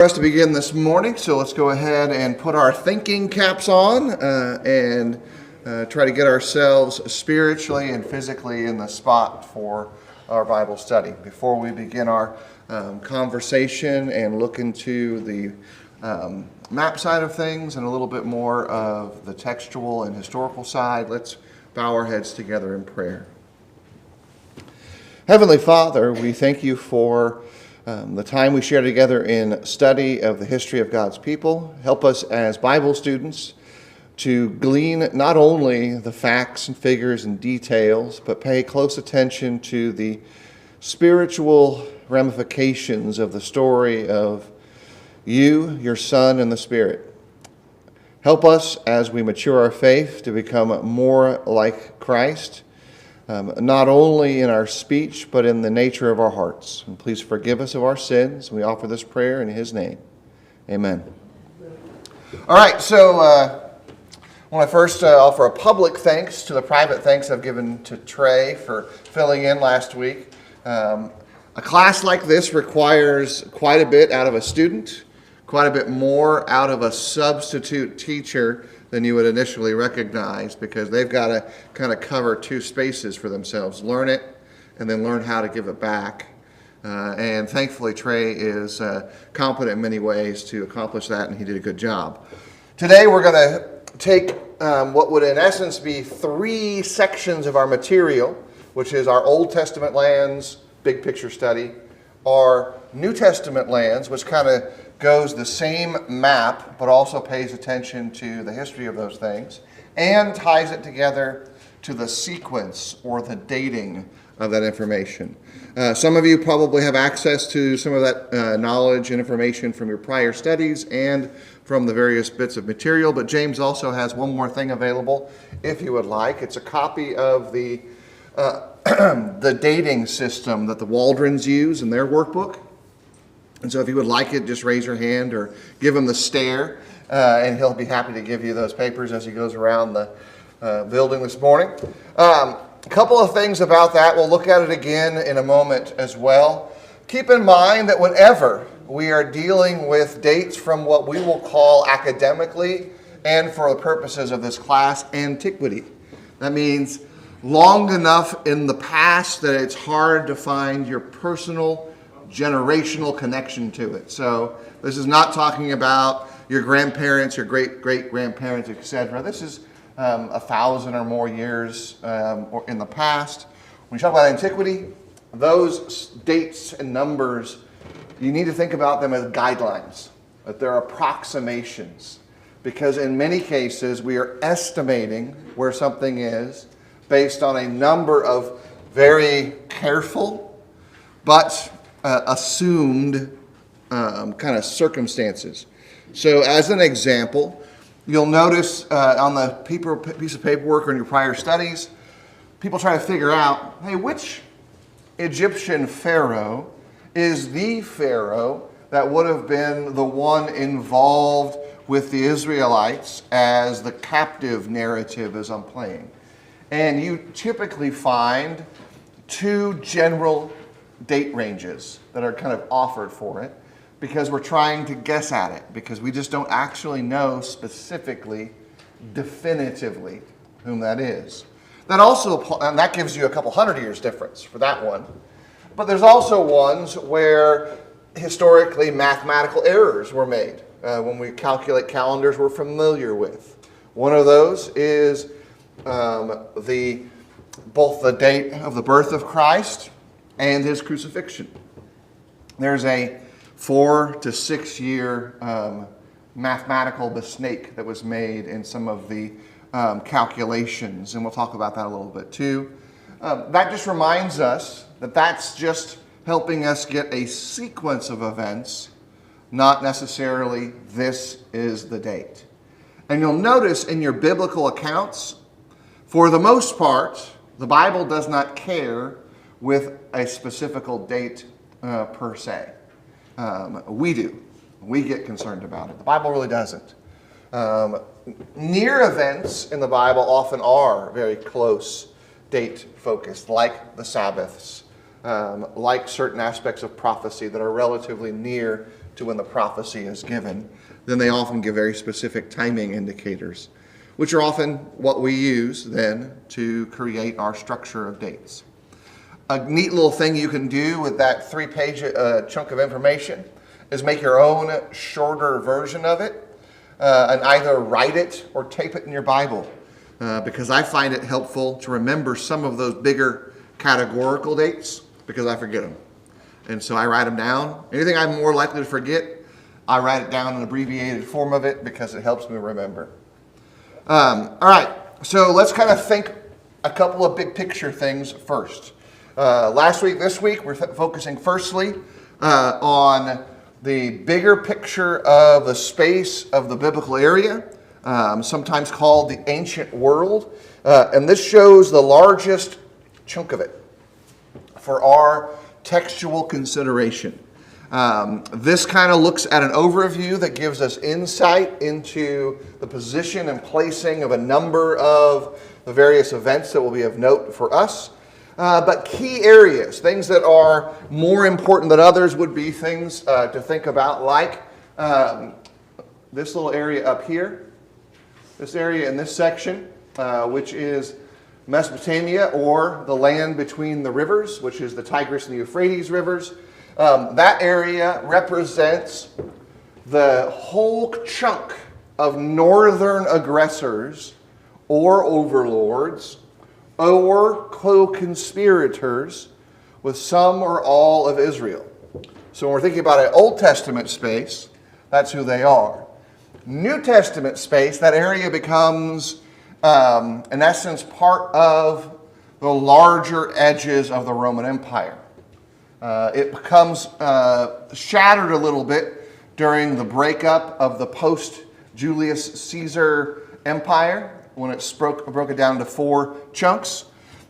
For us to begin this morning, so let's go ahead and put our thinking caps on and try to get ourselves spiritually and physically in the spot for our Bible study. Before we begin our conversation and look into the map side of things and a little bit more of the textual and historical side, let's bow our heads together in prayer. Heavenly Father, we thank you for the time we share together in study of the history of God's people. Help us as Bible students to glean not only the facts and figures and details, but pay close attention to the spiritual ramifications of the story of you, your Son, and the Spirit. Help us as we mature our faith to become more like Christ, not only in our speech, but in the nature of our hearts. And please forgive us of our sins. We offer this prayer in His name. Amen. All right, so I want to first offer a public thanks to the private thanks I've given to Trey for filling in last week. A class like this requires quite a bit out of a student, quite a bit more out of a substitute teacher than you would initially recognize, because they've got to kind of cover two spaces for themselves, learn it and then learn how to give it back. And thankfully Trey is competent in many ways to accomplish that, and he did a good job. Today we're going to take what would in essence be three sections of our material, which is our Old Testament lands, big picture study, our New Testament lands, which kind of goes the same map, but also pays attention to the history of those things, and ties it together to the sequence or the dating of that information. Some of you probably have access to some of that knowledge and information from your prior studies and from the various bits of material, but James also has one more thing available if you would like. It's a copy of the dating system that the Waldrons use in their workbook. And so if you would like it, just raise your hand or give him the stare, and he'll be happy to give you those papers as he goes around the building this morning. A couple of things about that. We'll look at it again in a moment as well. Keep in mind that whenever we are dealing with dates from what we will call academically, and for the purposes of this class, antiquity. That means long enough in the past that it's hard to find your personal generational connection to it. So this is not talking about your grandparents, your great-great-grandparents, etc. This is 1,000 or more years or in the past. When you talk about antiquity, those dates and numbers, you need to think about them as guidelines, that they're approximations, because in many cases we are estimating where something is based on a number of very careful but assumed kind of circumstances. So as an example, you'll notice on the piece of paperwork or in your prior studies, people try to figure out, hey, which Egyptian pharaoh is the pharaoh that would have been the one involved with the Israelites as the captive narrative is on playing. And you typically find two general date ranges that are kind of offered for it, because we're trying to guess at it, because we just don't actually know specifically, definitively, whom that is. And that gives you a couple hundred years difference for that one. But there's also ones where historically mathematical errors were made when we calculate calendars we're familiar with. One of those is both the date of the birth of Christ and his crucifixion. There's a 4 to 6 year mathematical mistake that was made in some of the calculations, and we'll talk about that a little bit too. That just reminds us that that's just helping us get a sequence of events, not necessarily this is the date. And you'll notice in your biblical accounts, for the most part, the Bible does not care with a specific date per se. We do. We get concerned about it. The Bible really doesn't. Near events in the Bible often are very close date focused, like the Sabbaths, like certain aspects of prophecy that are relatively near to when the prophecy is given. Then they often give very specific timing indicators, which are often what we use then to create our structure of dates. A neat little thing you can do with that 3-page chunk of information is make your own shorter version of it and either write it or tape it in your Bible because I find it helpful to remember some of those bigger categorical dates because I forget them. And so I write them down. Anything I'm more likely to forget, I write it down in an abbreviated form of it because it helps me remember. All right, so let's kind of think a couple of big picture things first. Last week, this week, we're focusing firstly on the bigger picture of the space of the biblical area, sometimes called the ancient world. And this shows the largest chunk of it for our textual consideration. This kind of looks at an overview that gives us insight into the position and placing of a number of the various events that will be of note for us. But key areas, things that are more important than others would be things to think about like this little area up here, this area in this section, which is Mesopotamia or the land between the rivers, which is the Tigris and the Euphrates rivers. That area represents the whole chunk of northern aggressors or overlords or co-conspirators with some or all of Israel. So when we're thinking about an Old Testament space, that's who they are. New Testament space, that area becomes, in essence, part of the larger edges of the Roman Empire. It becomes shattered a little bit during the breakup of the post-Julius Caesar Empire, when it broke it down into 4 chunks.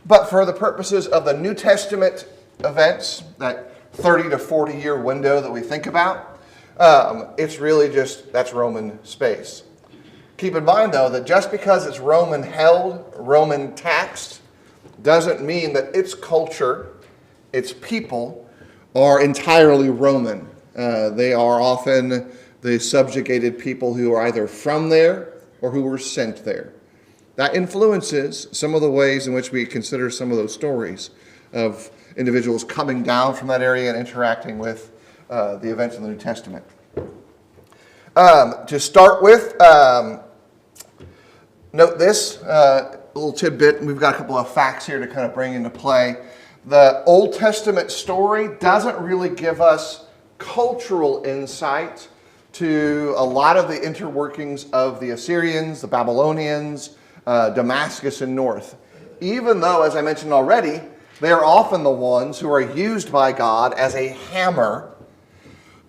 But for the purposes of the New Testament events, that 30 to 40 year window that we think about, it's really just, that's Roman space. Keep in mind, though, that just because it's Roman held, Roman taxed, doesn't mean that its culture, its people, are entirely Roman. They are often the subjugated people who are either from there or who were sent there. That influences some of the ways in which we consider some of those stories of individuals coming down from that area and interacting with the events in the New Testament. To start with, note this little tidbit. We've got a couple of facts here to kind of bring into play. The Old Testament story doesn't really give us cultural insight to a lot of the interworkings of the Assyrians, the Babylonians, Damascus and north. Even though, as I mentioned already, they are often the ones who are used by God as a hammer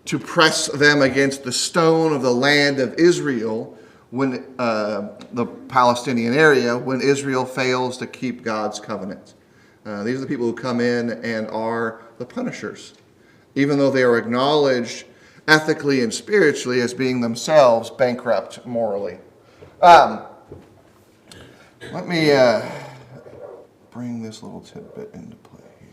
to press them against the stone of the land of Israel when the Palestinian area, when Israel fails to keep God's covenant. These are the people who come in and are the punishers, even though they are acknowledged ethically and spiritually as being themselves bankrupt morally. Let me bring this little tidbit into play here.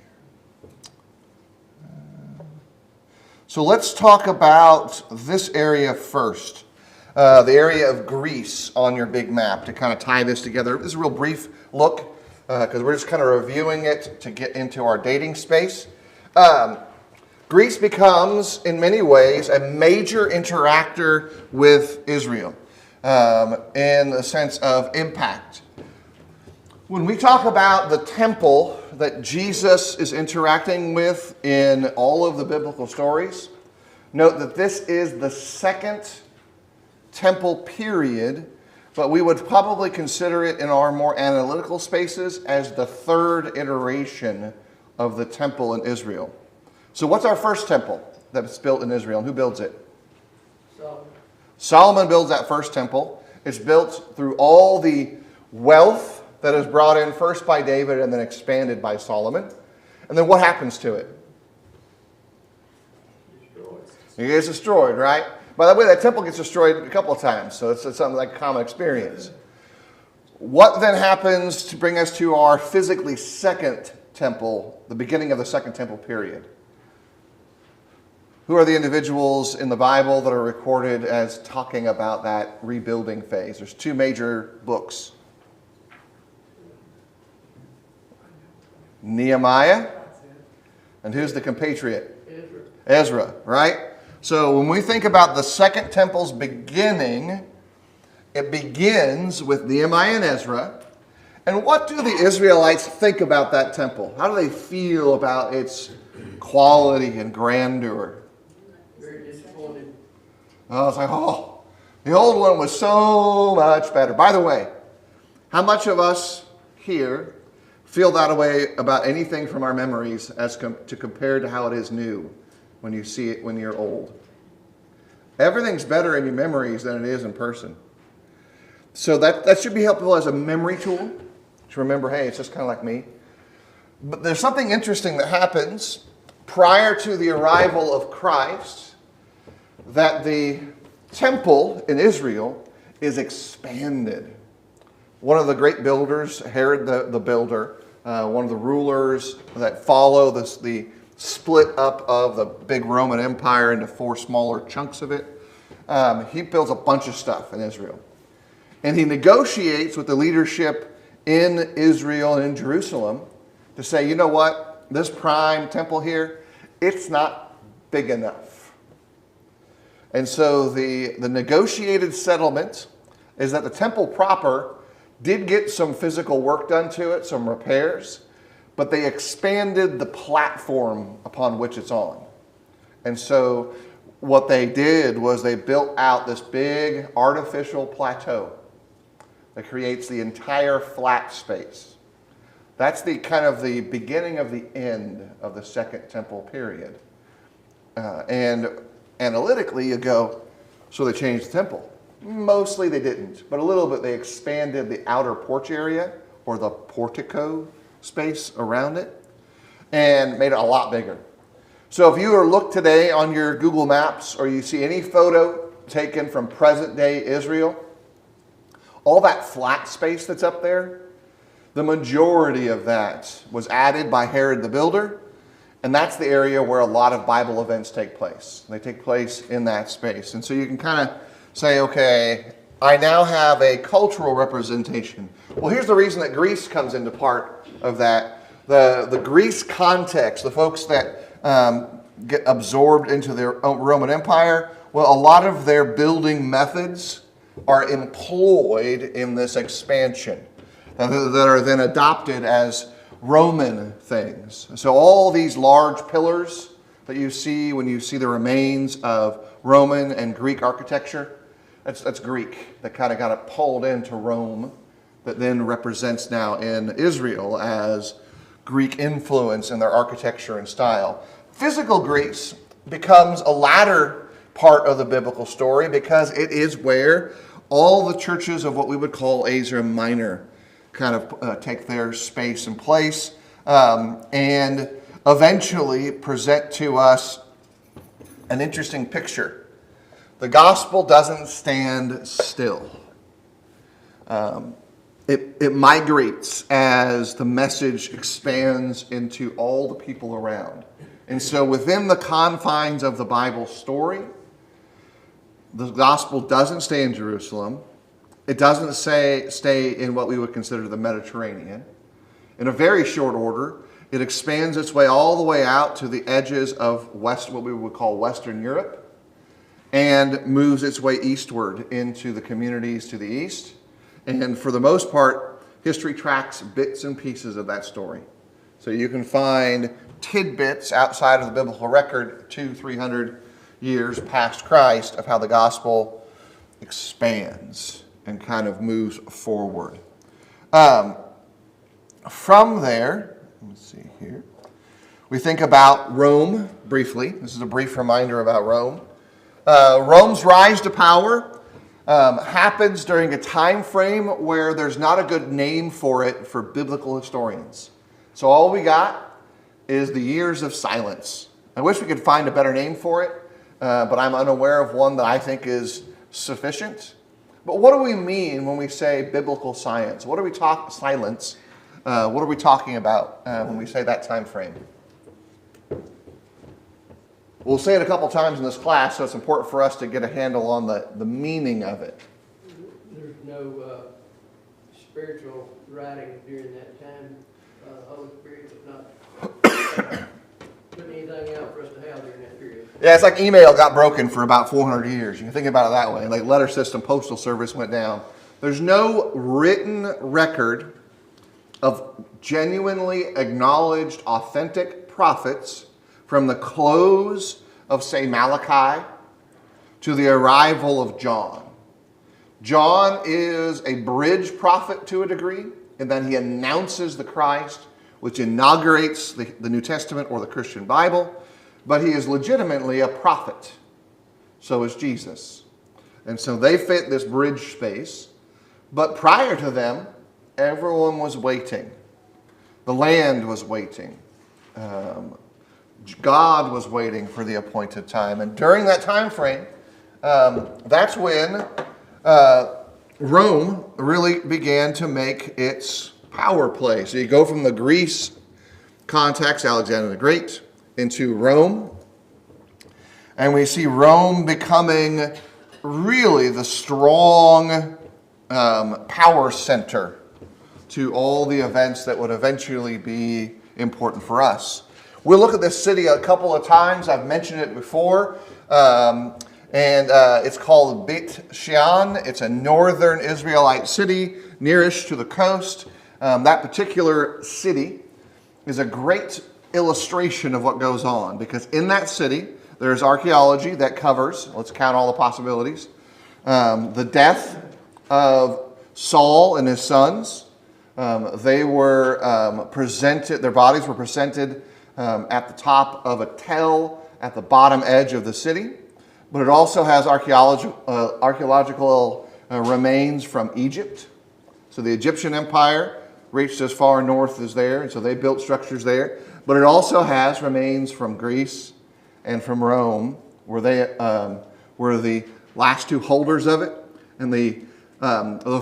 So let's talk about this area first. The area of Greece on your big map to kind of tie this together. This is a real brief look because we're just kind of reviewing it to get into our dating space. Greece becomes, in many ways, a major interactor with Israel in the sense of impact. When we talk about the temple that Jesus is interacting with in all of the biblical stories, note that this is the second temple period, but we would probably consider it in our more analytical spaces as the third iteration of the temple in Israel. So what's our first temple that's built in Israel, and who builds it? Solomon builds that first temple. It's built through all the wealth that is brought in first by David and then expanded by Solomon. And then what happens to it? It gets destroyed, right? By the way, that temple gets destroyed a couple of times, so it's something like a common experience. What then happens to bring us to our physically second temple, the beginning of the second temple period? Who are the individuals in the Bible that are recorded as talking about that rebuilding phase? There's two major books. Nehemiah. And who's the compatriot? Ezra, right? So when we think about the Second Temple's beginning, it begins with Nehemiah and Ezra. And what do the Israelites think about that temple? How do they feel about its quality and grandeur? Very disappointed. Oh, it's like, oh, the old one was so much better. By the way, how much of us here feel that way about anything from our memories as to compare to how it is new when you see it when you're old? Everything's better in your memories than it is in person. So that should be helpful as a memory tool to remember, hey, it's just kind of like me. But there's something interesting that happens prior to the arrival of Christ, that the temple in Israel is expanded. One of the great builders, Herod the builder, one of the rulers that follow the split up of the big Roman Empire into 4 smaller chunks of it, he builds a bunch of stuff in Israel. And he negotiates with the leadership in Israel and in Jerusalem to say, you know what, this prime temple here, it's not big enough. And so the negotiated settlement is that the temple proper did get some physical work done to it, some repairs, but they expanded the platform upon which it's on. And so what they did was they built out this big artificial plateau that creates the entire flat space. That's the kind of the beginning of the end of the Second Temple period. And analytically, you go, so they changed the temple. Mostly they didn't, but a little bit they expanded the outer porch area or the portico space around it and made it a lot bigger. So if you were to look today on your Google Maps or you see any photo taken from present day Israel, all that flat space that's up there, the majority of that was added by Herod the Builder, and that's the area where a lot of Bible events take place. They take place in that space. And so you can kind of say, okay, I now have a cultural representation. Well, here's the reason that Greece comes into part of that. The Greece context, the folks that get absorbed into the Roman Empire, well, a lot of their building methods are employed in this expansion that are then adopted as Roman things. So all these large pillars that you see when you see the remains of Roman and Greek architecture, that's Greek. That kind of got it pulled into Rome, that then represents now in Israel as Greek influence in their architecture and style. Physical Greece becomes a latter part of the biblical story because it is where all the churches of what we would call Asia Minor kind of take their space and place and eventually present to us an interesting picture. The gospel doesn't stand still. It migrates as the message expands into all the people around. And so within the confines of the Bible story, the gospel doesn't stay in Jerusalem. It doesn't stay in what we would consider the Mediterranean. In a very short order, it expands its way all the way out to the edges of what we would call Western Europe, and moves its way eastward into the communities to the east. And for the most part, history tracks bits and pieces of that story. So you can find tidbits outside of the biblical record 200-300 years past Christ of how the gospel expands and kind of moves forward. From there, let's see here, we think about Rome briefly. This is a brief reminder about Rome. Rome's rise to power happens during a time frame where there's not a good name for it for biblical historians. So all we got is the years of silence. I wish we could find a better name for it, but I'm unaware of one that I think is sufficient. But what do we mean when we say biblical science? What are we silence? What are we talking about when we say that time frame? We'll say it a couple times in this class, so it's important for us to get a handle on the meaning of it. There's no spiritual writing during that time. Holy Spirit was not putting anything out for us to have during that period. Yeah, it's like email got broken for about 400 years. You can think about it that way. Like letter system, postal service went down. There's no written record of genuinely acknowledged, authentic prophets from the close of, say, Malachi to the arrival of John. John is a bridge prophet to a degree, in that he announces the Christ, which inaugurates the New Testament or the Christian Bible, but he is legitimately a prophet. So is Jesus. And so they fit this bridge space. But prior to them, everyone was waiting. The land was waiting. God was waiting for the appointed time. And during that time frame, that's when Rome really began to make its power play. So you go from the Greece context, Alexander the Great, into Rome. And we see Rome becoming really the strong power center to all the events that would eventually be important for us. We'll look at this city a couple of times. I've mentioned it before. It's called Beit Shean. It's a northern Israelite city, nearest to the coast. That particular city is a great illustration of what goes on, because in that city, there's archaeology that covers, let's count all the possibilities, the death of Saul and his sons. They were presented, their bodies were presented at the top of a tell at the bottom edge of the city. But it also has archaeological remains from Egypt. So the Egyptian Empire reached as far north as there, and so they built structures there. But it also has remains from Greece and from Rome, where they were the last two holders of it. And the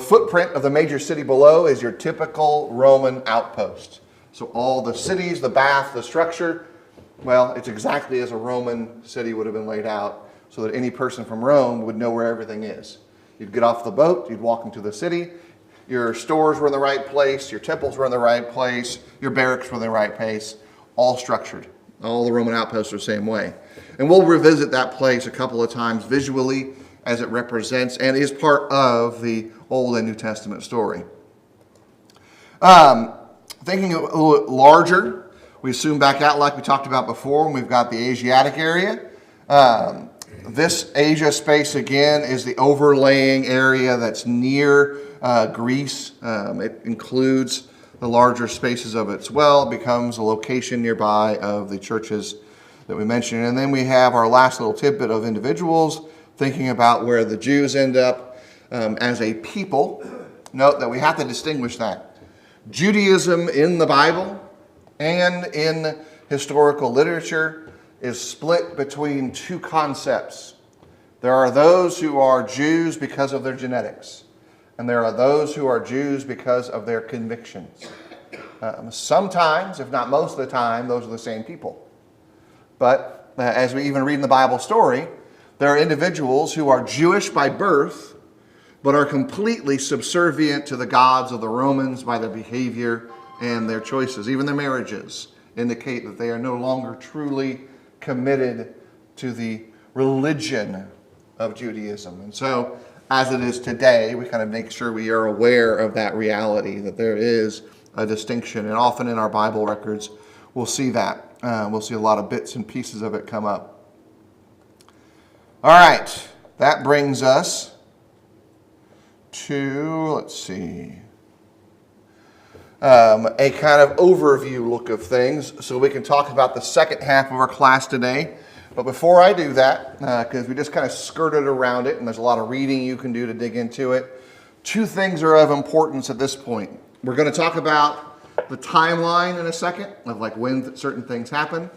footprint of the major city below is your typical Roman outpost. So all the cities, the bath, the structure, well, it's exactly as a Roman city would have been laid out, so that any person from Rome would know where everything is. You'd get off the boat, you'd walk into the city, your stores were in the right place, your temples were in the right place, your barracks were in the right place, all structured. All the Roman outposts are the same way. And we'll revisit that place a couple of times visually as it represents and is part of the Old and New Testament story. Thinking a little larger, we zoom back out like we talked about before, and we've got the Asiatic area. This Asia space, again, is the overlaying area that's near Greece. It includes the larger spaces of it as well. It becomes a location nearby of the churches that we mentioned. And then we have our last little tidbit of individuals, thinking about where the Jews end up as a people. Note that we have to distinguish that. Judaism in the Bible and in historical literature is split between two concepts. There are those who are Jews because of their genetics, and there are those who are Jews because of their convictions. Sometimes, if not most of the time, those are the same people. But as we even read in the Bible story, there are individuals who are Jewish by birth, but are completely subservient to the gods of the Romans by their behavior and their choices. Even their marriages indicate that they are no longer truly committed to the religion of Judaism. And so, as it is today, we kind of make sure we are aware of that reality, that there is a distinction. And often in our Bible records, we'll see that. We'll see a lot of bits and pieces of it come up. All right, that brings us to, let's see, a kind of overview look of things so we can talk about the second half of our class today. But before I do that, because we just kind of skirted around it and there's a lot of reading you can do to dig into it, two things are of importance at this point. We're going to talk about the timeline in a second of like when certain things happen.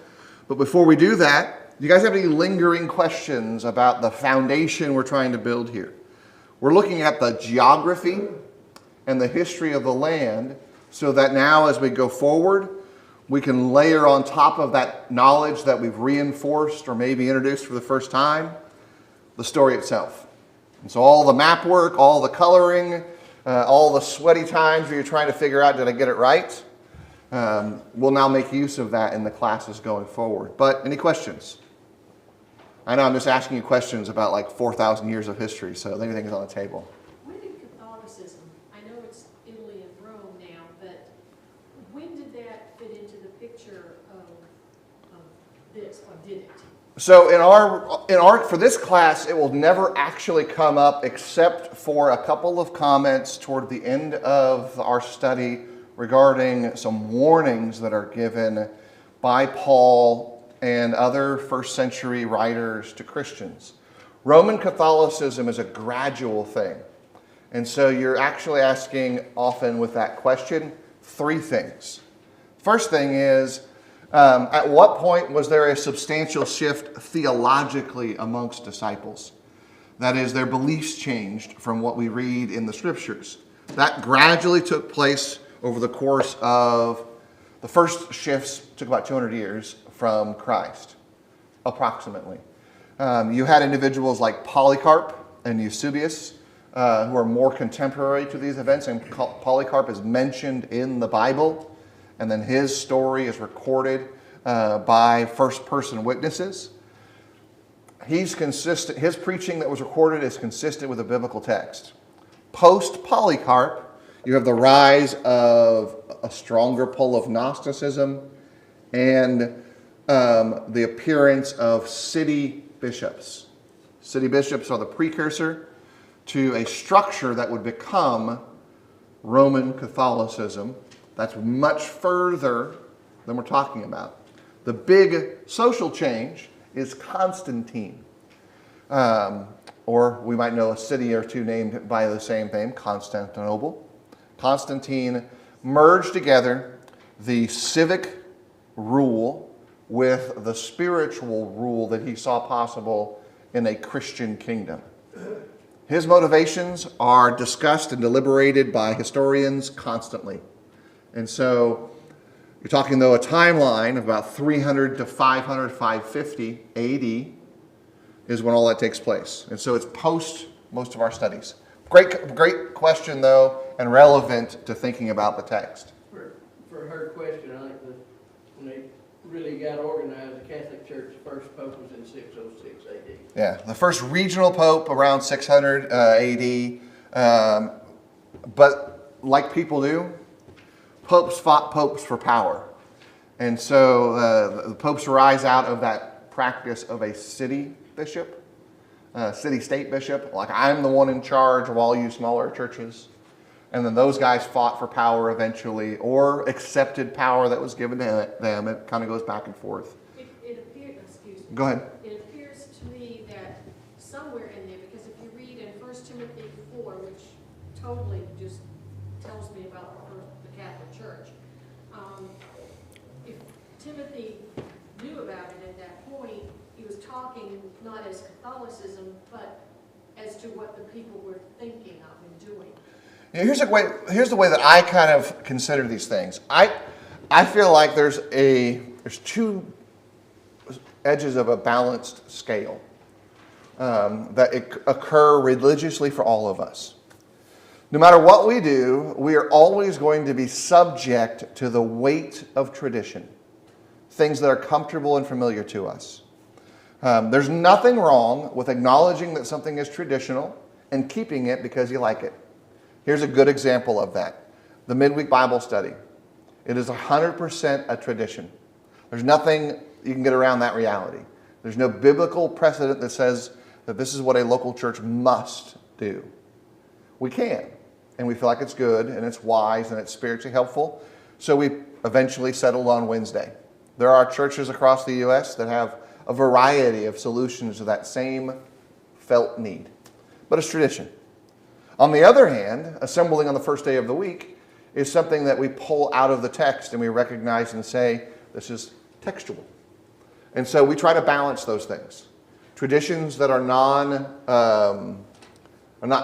But before we do that, do you guys have any lingering questions about the foundation we're trying to build here? We're looking at the geography and the history of the land so that now as we go forward, We can layer on top of that knowledge that we've reinforced or maybe introduced for the first time, the story itself. And so all the map work, all the coloring, all the sweaty times where you're trying to figure out, did I get it right? We'll now make use of that in the classes going forward. But any questions? I know I'm just asking you questions about like 4,000 years of history, so anything is on the table. When did Catholicism, I know it's Italy and Rome now, but when did that fit into the picture of this, or did it? So in our for this class, it will never actually come up except for a couple of comments toward the end of our study regarding some warnings that are given by Paul and other first century writers to Christians. Roman Catholicism is a gradual thing. And so you're actually asking often with that question 3 things. First thing is, at what point was there a substantial shift theologically amongst disciples? That is, their beliefs changed from what we read in the scriptures. That gradually took place over the course of the first shifts, took about 200 years from Christ, approximately. You had individuals like Polycarp and Eusebius, who are more contemporary to these events, and Polycarp is mentioned in the Bible, and then his story is recorded by first-person witnesses. He's consistent. His preaching that was recorded is consistent with the biblical text. Post-Polycarp, you have the rise of a stronger pull of Gnosticism and the appearance of city bishops. City bishops are the precursor to a structure that would become Roman Catholicism. That's much further than we're talking about. The big social change is Constantine. Or we might know a city or two named by the same name, Constantinople. Constantine merged together the civic rule with the spiritual rule that he saw possible in a Christian kingdom. His motivations are discussed and deliberated by historians constantly. And so you're talking, though, a timeline of about 300 to 500, 550 AD is when all that takes place. And so it's post most of our studies. Great question, though, and relevant to thinking about the text. For her question, I think that when they really got organized, the Catholic Church, the first pope was in 606 AD. Yeah, the first regional pope around 600 AD. But like people do, popes fought popes for power. And so the popes rise out of that practice of a city bishop, city-state bishop, like I'm the one in charge of all you smaller churches. And then those guys fought for power eventually, or accepted power that was given to them. It kind of goes back and forth. It appears, excuse me. Go ahead. It appears to me that somewhere in there, because if you read in 1 Timothy 4, which totally just tells me about the Catholic Church, if Timothy knew about it at that point, he was talking not as Catholicism, but as to what the people were thinking of and doing. You know, here's the way that I kind of consider these things. I feel like there's 2 edges of a balanced scale that occur religiously for all of us. No matter what we do, we are always going to be subject to the weight of tradition, things that are comfortable and familiar to us. There's nothing wrong with acknowledging that something is traditional and keeping it because you like it. Here's a good example of that. The midweek Bible study. It is 100% a tradition. There's nothing you can get around that reality. There's no biblical precedent that says that this is what a local church must do. We can, and we feel like it's good, and it's wise, and it's spiritually helpful, so we eventually settled on Wednesday. There are churches across the U.S. that have a variety of solutions to that same felt need, but it's tradition. On the other hand, assembling on the first day of the week is something that we pull out of the text and we recognize and say, this is textual. And so we try to balance those things. Traditions that are not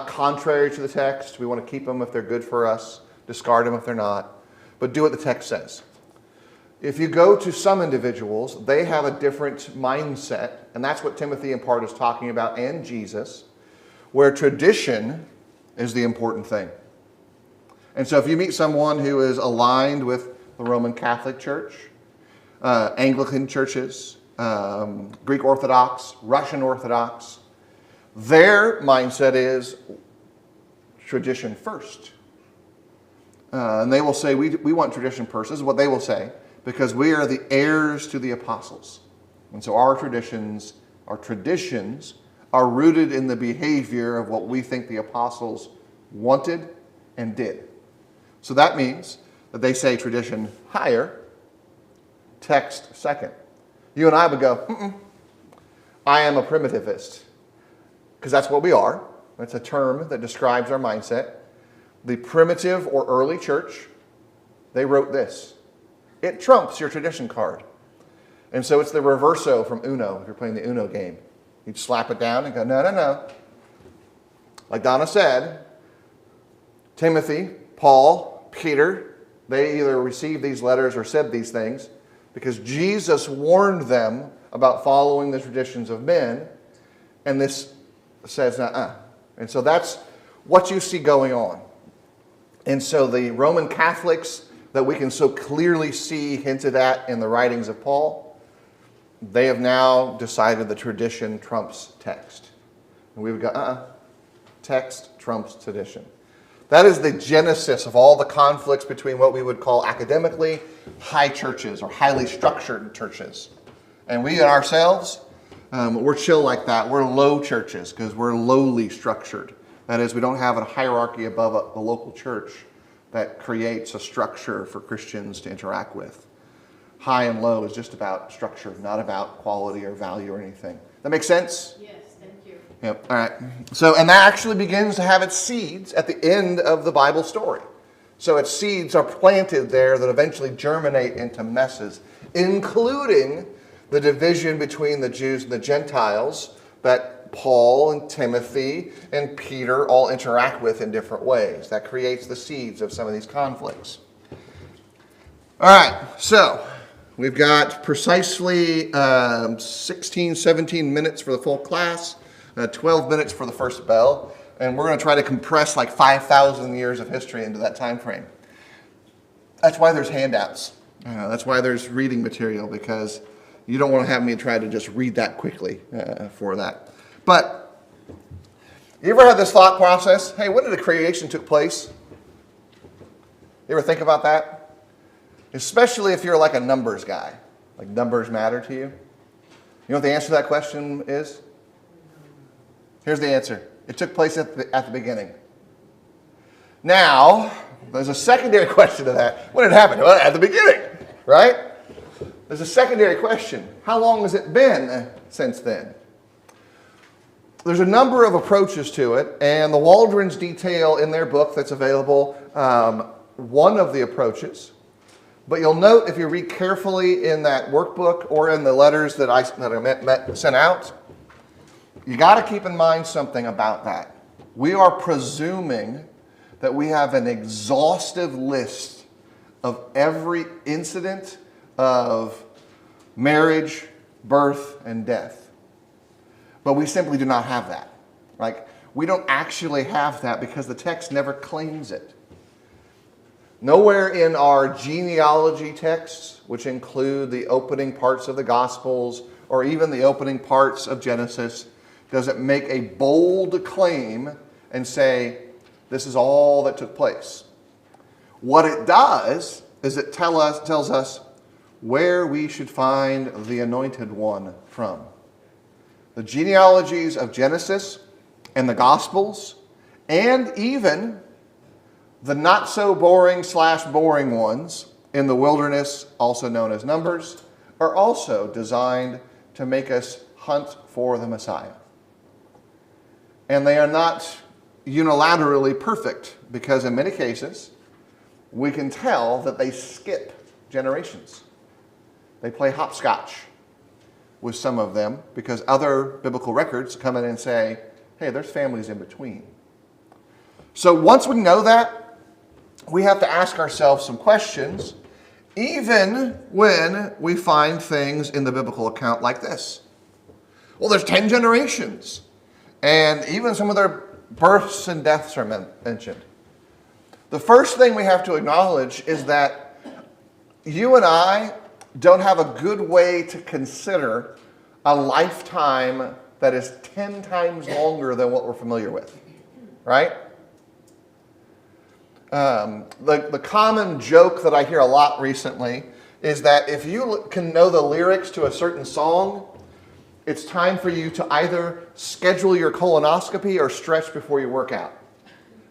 contrary to the text, we want to keep them if they're good for us, discard them if they're not, but do what the text says. If you go to some individuals, they have a different mindset, and that's what Timothy in part is talking about, and Jesus, where tradition is the important thing. And so if you meet someone who is aligned with the Roman Catholic Church, Anglican churches, Greek Orthodox, Russian Orthodox, their mindset is tradition first. And they will say, we want tradition first. This is what they will say, because we are the heirs to the apostles. And so our traditions are rooted in the behavior of what we think the apostles wanted and did. So that means that they say tradition higher, text second. You and I would go, I am a primitivist. Because that's what we are. It's a term that describes our mindset. The primitive or early church, they wrote this. It trumps your tradition card. And so it's the reverso from Uno, if you're playing the Uno game. You'd slap it down and go, no, no, no. Like Donna said, Timothy, Paul, Peter, they either received these letters or said these things because Jesus warned them about following the traditions of men, and this says, And so that's what you see going on. And so the Roman Catholics that we can so clearly see hinted at in the writings of Paul, they have now decided the tradition trumps text. And we would go, text trumps tradition. That is the genesis of all the conflicts between what we would call academically high churches or highly structured churches. And we ourselves, we're chill like that. We're low churches because we're lowly structured. That is, we don't have a hierarchy above the local church that creates a structure for Christians to interact with. High and low is just about structure, not about quality or value or anything. That makes sense? Yes, thank you. Yep. All right. So, and that actually begins to have its seeds at the end of the Bible story. So its seeds are planted there that eventually germinate into messes, including the division between the Jews and the Gentiles that Paul and Timothy and Peter all interact with in different ways. That creates the seeds of some of these conflicts. All right, so we've got precisely 17 minutes for the full class, 12 minutes for the first bell, and we're going to try to compress like 5,000 years of history into that time frame. That's why there's handouts. That's why there's reading material, because you don't want to have me try to just read that quickly for that. But you ever had this thought process? Hey, when did the creation took place? You ever think about that? Especially if you're like a numbers guy. Like numbers matter to you. You know what the answer to that question is? Here's the answer. It took place at the beginning. Now, there's a secondary question to that. When did it happen? Well, at the beginning, right? There's a secondary question. How long has it been since then? There's a number of approaches to it, and the Waldrons detail in their book that's available one of the approaches. But you'll note if you read carefully in that workbook or in the letters that I sent out, you got to keep in mind something about that. We are presuming that we have an exhaustive list of every incident of marriage, birth, and death. But we simply do not have that. Like, we don't actually have that because the text never claims it. Nowhere in our genealogy texts, which include the opening parts of the Gospels or even the opening parts of Genesis, does it make a bold claim and say, this is all that took place. What it does is it tells us where we should find the Anointed One from. The genealogies of Genesis and the Gospels, and even the not-so-boring/boring ones in the wilderness, also known as Numbers, are also designed to make us hunt for the Messiah. And they are not unilaterally perfect, because in many cases, we can tell that they skip generations. They play hopscotch with some of them because other biblical records come in and say, hey, there's families in between. So once we know that, we have to ask ourselves some questions. Even when we find things in the biblical account like this. Well, there's 10 generations. And even some of their births and deaths are mentioned. The first thing we have to acknowledge is that you and I don't have a good way to consider a lifetime that is 10 times longer than what we're familiar with, right? The common joke that I hear a lot recently is that if you can know the lyrics to a certain song, it's time for you to either schedule your colonoscopy or stretch before you work out.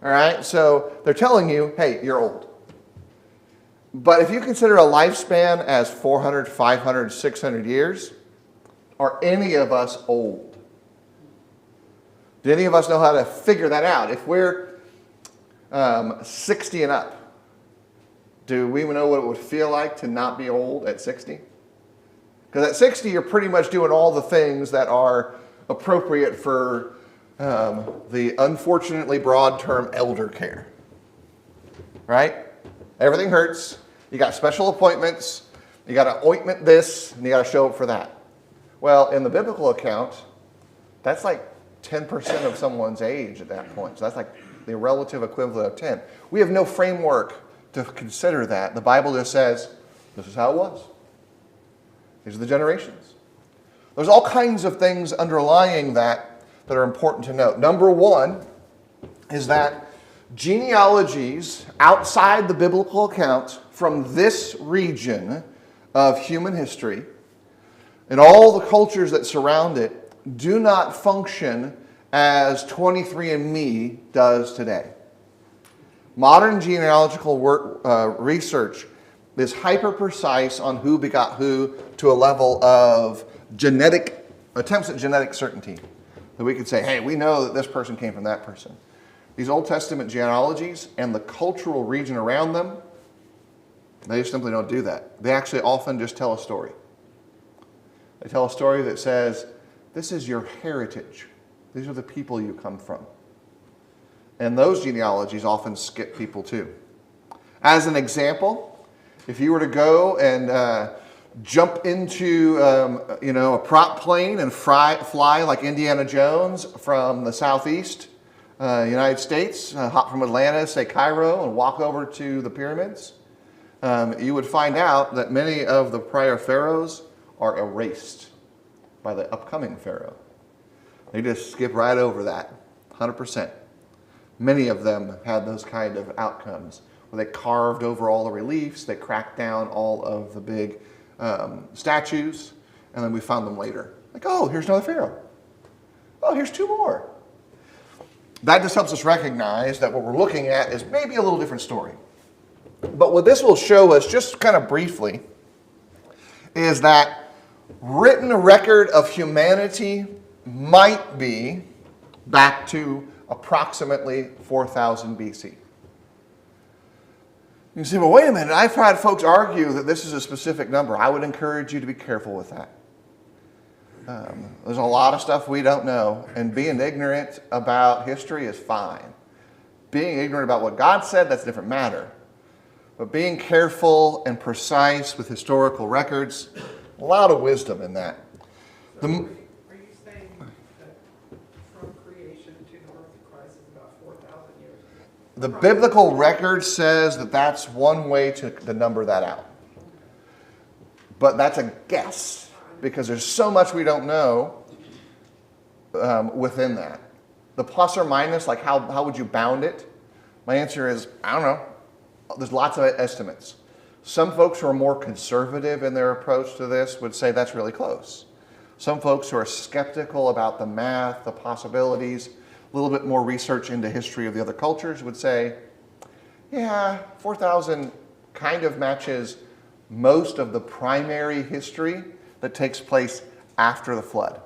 All right? So they're telling you, hey, you're old. But if you consider a lifespan as 400, 500, 600 years, are any of us old? Do any of us know how to figure that out? If we're 60 and up, do we know what it would feel like to not be old at 60? Because at 60, you're pretty much doing all the things that are appropriate for the unfortunately broad term elder care. Right? Everything hurts. You got special appointments. You got to ointment this, and you got to show up for that. Well, in the biblical account, that's like 10% of someone's age at that point. So that's like the relative equivalent of 10. We have no framework to consider that. The Bible just says, this is how it was. These are the generations. There's all kinds of things underlying that are important to note. Number one is that genealogies outside the biblical account from this region of human history and all the cultures that surround it do not function as 23andMe does today. Modern genealogical research is hyper-precise on who begot who to a level of attempts at genetic certainty. That we could say, hey, we know that this person came from that person. These Old Testament genealogies and the cultural region around them, they simply don't do that. They actually often just tell a story. They tell a story that says, this is your heritage. These are the people you come from. And those genealogies often skip people too. As an example, if you were to go and jump into a prop plane and fly like Indiana Jones from the southeast United States, hop from Atlanta, say Cairo, and walk over to the pyramids, you would find out that many of the prior pharaohs are erased by the upcoming pharaoh. They just skip right over that, 100%. Many of them had those kind of outcomes where they carved over all the reliefs, they cracked down all of the big statues, and then we found them later. Like, oh, here's another pharaoh. Oh, here's two more. That just helps us recognize that what we're looking at is maybe a little different story. But what this will show us, just kind of briefly, is that written record of humanity might be back to approximately 4000 BC. You can say, well, wait a minute, I've had folks argue that this is a specific number. I would encourage you to be careful with that. There's a lot of stuff we don't know, and being ignorant about history is fine. Being ignorant about what God said, that's a different matter. But being careful and precise with historical records, a lot of wisdom in that. Are you saying that from creation to the birth of Christ is about 4,000 years? The biblical record says that that's one way to number that out. But that's a guess, because there's so much we don't know within that. The plus or minus, like how would you bound it? My answer is, I don't know. There's lots of estimates. Some folks who are more conservative in their approach to this would say that's really close. Some folks who are skeptical about the math, the possibilities, a little bit more research into history of the other cultures would say, yeah, 4,000 kind of matches most of the primary history that takes place after the flood.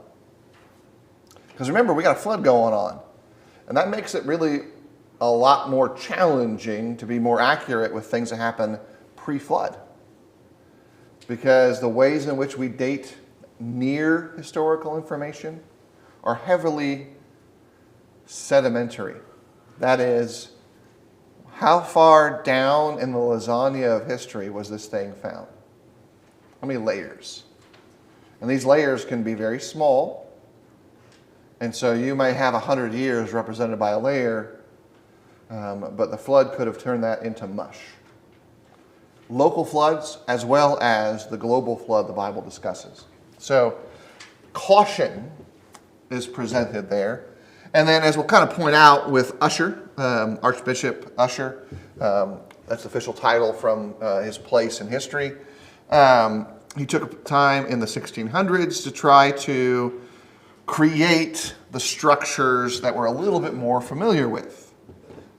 Because remember, we got a flood going on. And that makes it really a lot more challenging to be more accurate with things that happen pre-flood. Because the ways in which we date near historical information are heavily sedimentary. That is, how far down in the lasagna of history was this thing found? How many layers? And these layers can be very small. And so you may have 100 years represented by a layer, but the flood could have turned that into mush. Local floods as well as the global flood the Bible discusses. So caution is presented there. And then as we'll kind of point out with Ussher, Archbishop Ussher, that's the official title from his place in history. He took time in the 1600s to try to create the structures that we're a little bit more familiar with.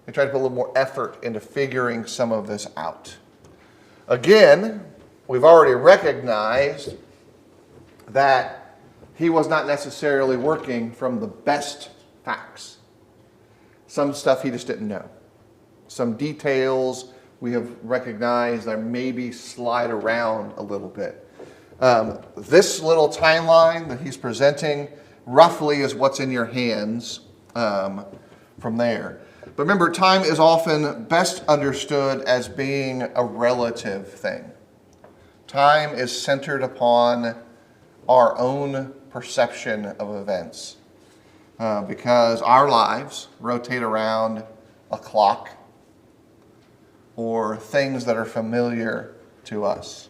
He tried to put a little more effort into figuring some of this out. Again, we've already recognized that he was not necessarily working from the best facts. Some stuff he just didn't know. Some details we have recognized that maybe slide around a little bit. This little timeline that he's presenting roughly is what's in your hands from there. But remember, time is often best understood as being a relative thing. Time is centered upon our own perception of events. Because our lives rotate around a clock or things that are familiar to us.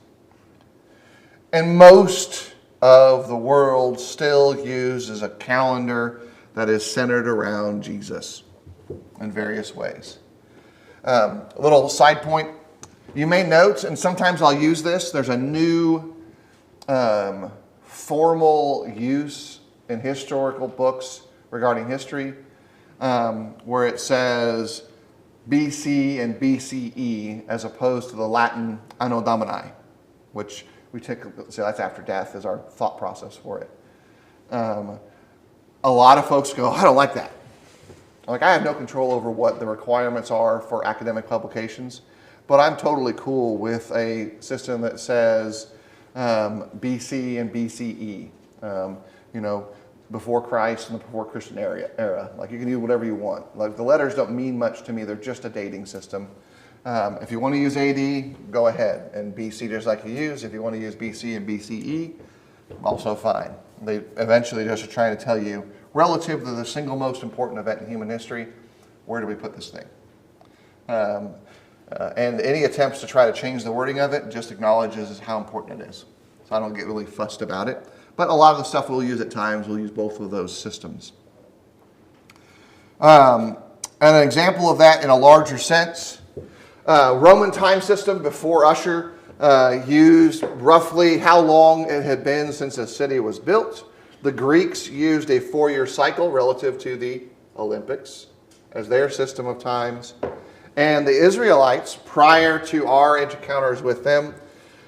And most of the world still uses a calendar that is centered around Jesus in various ways. A little side point. You may note, and sometimes I'll use this, there's a new formal use in historical books regarding history, where it says BC and BCE as opposed to the Latin Anno Domini, which we take, so that's after death is our thought process for it. A lot of folks go, I don't like that. Like, I have no control over what the requirements are for academic publications, but I'm totally cool with a system that says BC and BCE, before Christ and the before Christian era. Like, you can use whatever you want. Like, the letters don't mean much to me. They're just a dating system. If you want to use AD, go ahead. And BC, just like you use. If you want to use BC and BCE, also fine. They eventually just are trying to tell you, relative to the single most important event in human history, where do we put this thing? And any attempts to try to change the wording of it just acknowledges how important it is. So I don't get really fussed about it. But a lot of the stuff we'll use at times, we'll use both of those systems. And an example of that in a larger sense, Roman time system before Ussher used roughly how long it had been since a city was built. The Greeks used a 4-year cycle relative to the Olympics as their system of times. And the Israelites, prior to our encounters with them,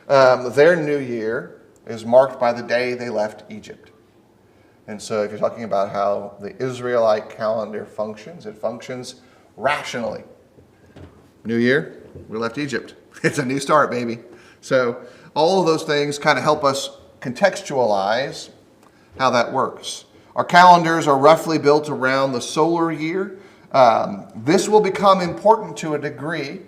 their new year is marked by the day they left Egypt. And so if you're talking about how the Israelite calendar functions, it functions rationally. New year, we left Egypt. It's a new start, baby. So all of those things kind of help us contextualize how that works. Our calendars are roughly built around the solar year. This will become important to a degree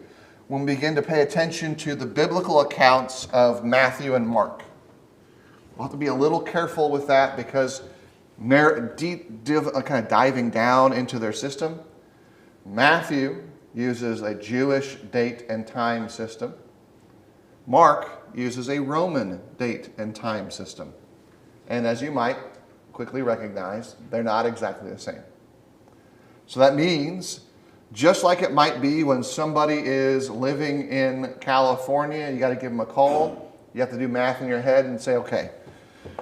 when we begin to pay attention to the biblical accounts of Matthew and Mark. We'll have to be a little careful with that because kind of diving down into their system. Matthew uses a Jewish date and time system. Mark uses a Roman date and time system. And as you might quickly recognize, they're not exactly the same. So that means, just like it might be when somebody is living in California, you got to give them a call. You have to do math in your head and say, okay,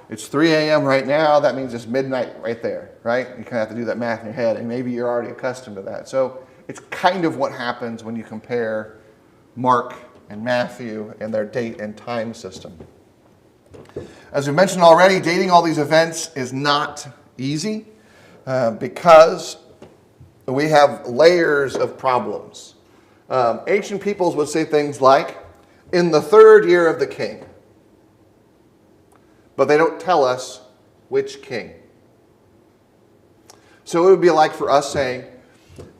it's 3 a.m. right now. That means it's midnight right there, right? You kind of have to do that math in your head, and maybe you're already accustomed to that. So it's kind of what happens when you compare Mark and Matthew and their date and time system. As we mentioned already, dating all these events is not easy because we have layers of problems. Ancient peoples would say things like, in the 3rd year of the king. But they don't tell us which king. So it would be like for us saying,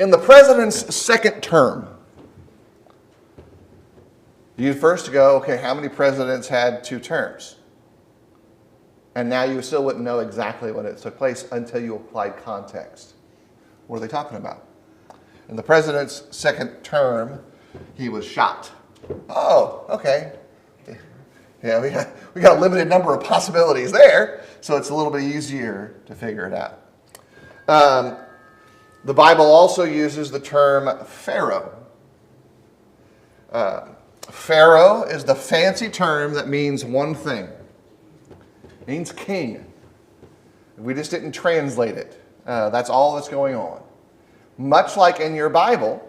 in the president's 2nd term, You'd first go, okay, how many presidents had 2 terms? And now you still wouldn't know exactly when it took place until you applied context. What are they talking about? In the president's 2nd term, he was shot. Oh, okay. Yeah, we got a limited number of possibilities there, so it's a little bit easier to figure it out. The Bible also uses the term Pharaoh. Pharaoh is the fancy term that means one thing. It means king. We just didn't translate it. That's all that's going on. Much like in your Bible,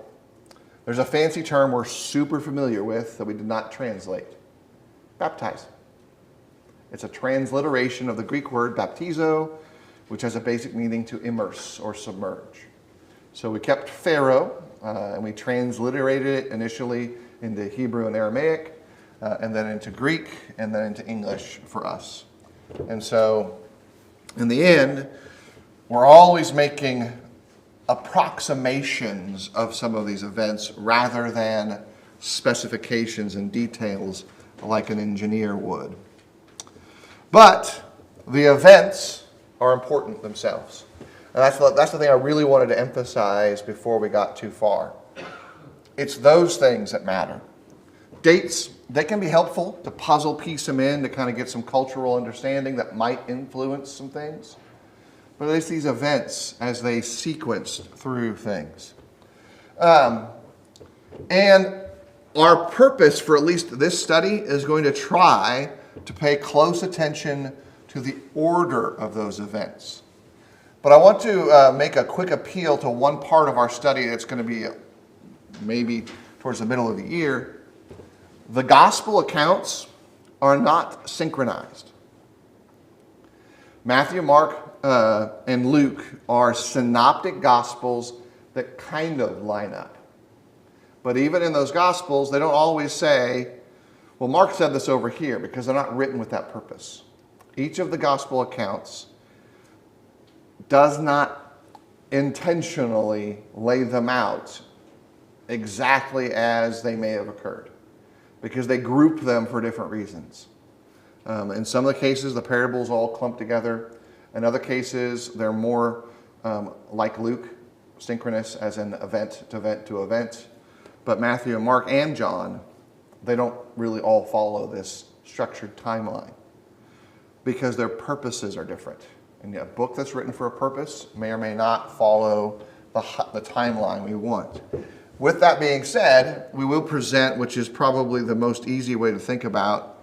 there's a fancy term we're super familiar with that we did not translate. Baptize. It's a transliteration of the Greek word baptizo, which has a basic meaning to immerse or submerge. So we kept Pharaoh, and we transliterated it initially into Hebrew and Aramaic, and then into Greek, and then into English for us. And so, in the end, we're always making approximations of some of these events rather than specifications and details like an engineer would. But the events are important themselves. And that's the thing I really wanted to emphasize before we got too far. It's those things that matter. Dates, they can be helpful to puzzle piece them in to kind of get some cultural understanding that might influence some things. But it's these events as they sequence through things. And our purpose for at least this study is going to try to pay close attention to the order of those events. But I want to make a quick appeal to one part of our study that's going to be maybe towards the middle of the year. The gospel accounts are not synchronized. Matthew, Mark, and Luke are synoptic gospels that kind of line up. But even in those gospels, they don't always say, well, Mark said this over here, because they're not written with that purpose. Each of the gospel accounts does not intentionally lay them out exactly as they may have occurred, because they group them for different reasons. In some of the cases, the parables all clump together. In other cases, they're more like Luke, synchronous, as in event to event to event. But Matthew and Mark and John, they don't really all follow this structured timeline because their purposes are different. And a book that's written for a purpose may or may not follow the timeline we want. With that being said, we will present, which is probably the most easy way to think about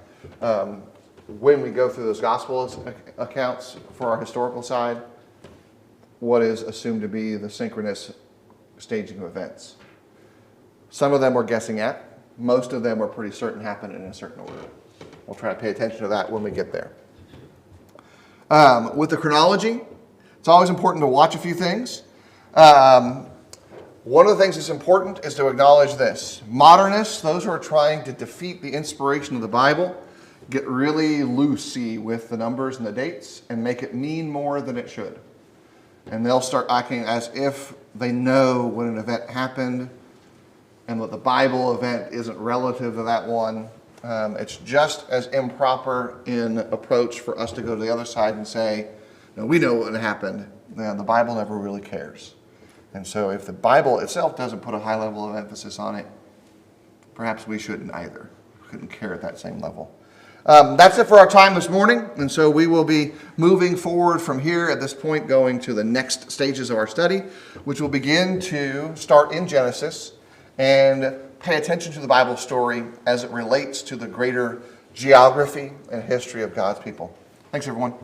when we go through those gospel accounts for our historical side, what is assumed to be the synchronous staging of events. Some of them we're guessing at. Most of them we're pretty certain happened in a certain order. We'll try to pay attention to that when we get there. With the chronology, it's always important to watch a few things. One of the things that's important is to acknowledge this. Modernists, those who are trying to defeat the inspiration of the Bible, get really loosey with the numbers and the dates and make it mean more than it should. And they'll start acting as if they know when an event happened and that the Bible event isn't relative to that one. It's just as improper in approach for us to go to the other side and say, no, we know what happened. The Bible never really cares. And so if the Bible itself doesn't put a high level of emphasis on it, perhaps we shouldn't either. We couldn't care at that same level. That's it for our time this morning. And so we will be moving forward from here at this point, going to the next stages of our study, which will begin to start in Genesis and pay attention to the Bible story as it relates to the greater geography and history of God's people. Thanks, everyone.